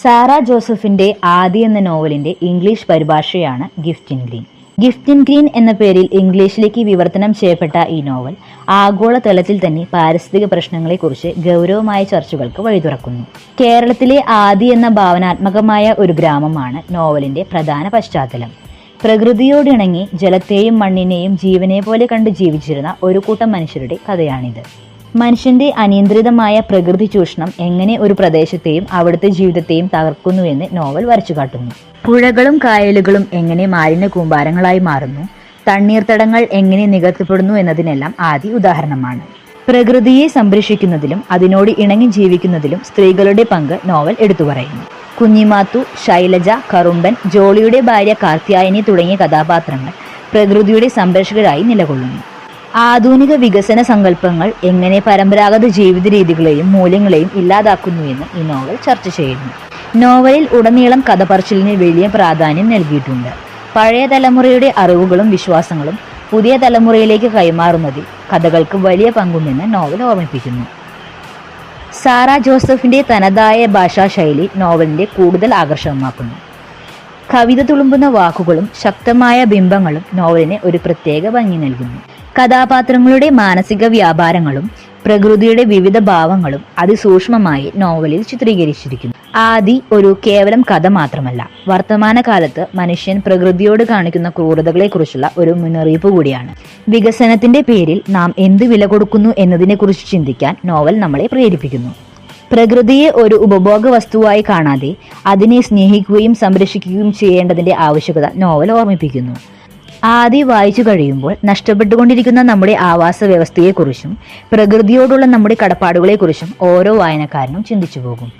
Sara ജോസഫിന്റെ ആദി എന്ന നോവലിന്റെ ഇംഗ്ലീഷ് പരിഭാഷയാണ് gift in green. Gift in green എന്ന പേരിൽ ഇംഗ്ലീഷിലേക്ക് വിവർത്തനം ചെയ്യപ്പെട്ട ഈ നോവൽ ആഗോളതലത്തിൽ തന്നെ പാരിസ്ഥിതിക പ്രശ്നങ്ങളെക്കുറിച്ച് ഗൗരവമായ ചർച്ചകൾക്ക് വഴിതുറക്കുന്നു. കേരളത്തിലെ ആദി എന്ന ഭാവനാത്മകമായ ഒരു ഗ്രാമമാണ് നോവലിന്റെ പ്രധാന പശ്ചാത്തലം. പ്രകൃതിയോടിണങ്ങി ജലത്തെയും മണ്ണിനെയും ജീവനെ പോലെ കണ്ട് ജീവിച്ചിരുന്ന ഒരു കൂട്ടം മനുഷ്യരുടെ കഥയാണിത്. മനുഷ്യന്റെ അനിയന്ത്രിതമായ പ്രകൃതി ചൂഷണം എങ്ങനെ ഒരു പ്രദേശത്തെയും അവിടുത്തെ ജീവിതത്തെയും തകർക്കുന്നുവെന്ന് നോവൽ വരച്ചുകാട്ടുന്നു. പുഴകളും കായലുകളും എങ്ങനെ മാലിന്യ കൂമ്പാരങ്ങളായി മാറുന്നു, തണ്ണീർത്തടങ്ങൾ എങ്ങനെ നികത്തപ്പെടുന്നു എന്നതിനെല്ലാം ആദി ഉദാഹരണമാണ്. പ്രകൃതിയെ സംരക്ഷിക്കുന്നതിലും അതിനോട് ഇണങ്ങി ജീവിക്കുന്നതിലും സ്ത്രീകളുടെ പങ്ക് നോവൽ എടുത്തു പറയുന്നു. കുഞ്ഞിമാത്തു, ശൈലജ, കറുമ്പൻ, ജോളിയുടെ ഭാര്യ കാർത്യായനി തുടങ്ങിയ കഥാപാത്രങ്ങൾ പ്രകൃതിയുടെ സംരക്ഷകരായി നിലകൊള്ളുന്നു. ആധുനിക വികസന സങ്കല്പങ്ങൾ എങ്ങനെ പരമ്പരാഗത ജീവിത രീതികളെയും മൂല്യങ്ങളെയും ഇല്ലാതാക്കുന്നുവെന്ന് ഈ നോവൽ ചർച്ച ചെയ്യുന്നു. നോവലിൽ ഉടനീളം കഥ പറച്ചിലിന് വലിയ പ്രാധാന്യം നൽകിയിട്ടുണ്ട്. പഴയ തലമുറയുടെ അറിവുകളും വിശ്വാസങ്ങളും പുതിയ തലമുറയിലേക്ക് കൈമാറുന്നതിൽ കഥകൾക്ക് വലിയ പങ്കുണ്ടെന്ന് നോവൽ ഓർമ്മിപ്പിക്കുന്നു. സാറ ജോസഫിന്റെ തനതായ ഭാഷാശൈലി നോവലിന്റെ കൂടുതൽ ആകർഷകമാക്കുന്നു. കവിത തുളുമ്പുന്ന വാക്കുകളും ശക്തമായ ബിംബങ്ങളും നോവലിന് ഒരു പ്രത്യേക ഭംഗി നൽകുന്നു. കഥാപാത്രങ്ങളുടെ മാനസിക വ്യാപാരങ്ങളും പ്രകൃതിയുടെ വിവിധ ഭാവങ്ങളും അതിസൂക്ഷ്മമായി നോവലിൽ ചിത്രീകരിച്ചിരിക്കുന്നു. ആദി ഒരു കേവലം കഥ മാത്രമല്ല, വർത്തമാനകാലത്ത് മനുഷ്യൻ പ്രകൃതിയോട് കാണിക്കുന്ന ക്രൂരതകളെക്കുറിച്ചുള്ള ഒരു മുന്നറിയിപ്പ് കൂടിയാണ്. വികസനത്തിന്റെ പേരിൽ നാം എന്ത് വില കൊടുക്കുന്നു എന്നതിനെക്കുറിച്ച് ചിന്തിക്കാൻ നോവൽ നമ്മളെ പ്രേരിപ്പിക്കുന്നു. പ്രകൃതിയെ ഒരു ഉപഭോഗ വസ്തുവായി കാണാതെ അതിനെ സ്നേഹിക്കുകയും സംരക്ഷിക്കുകയും ചെയ്യേണ്ടതിന്റെ ആവശ്യകത നോവൽ ഓർമ്മിപ്പിക്കുന്നു. ആദി വായിച്ചു കഴിയുമ്പോൾ നഷ്ടപ്പെട്ടുകൊണ്ടിരിക്കുന്ന നമ്മുടെ ആവാസ വ്യവസ്ഥയെക്കുറിച്ചും പ്രകൃതിയോടുള്ള നമ്മുടെ കടപ്പാടുകളെക്കുറിച്ചും ഓരോ വായനക്കാരനും ചിന്തിച്ചു പോകും.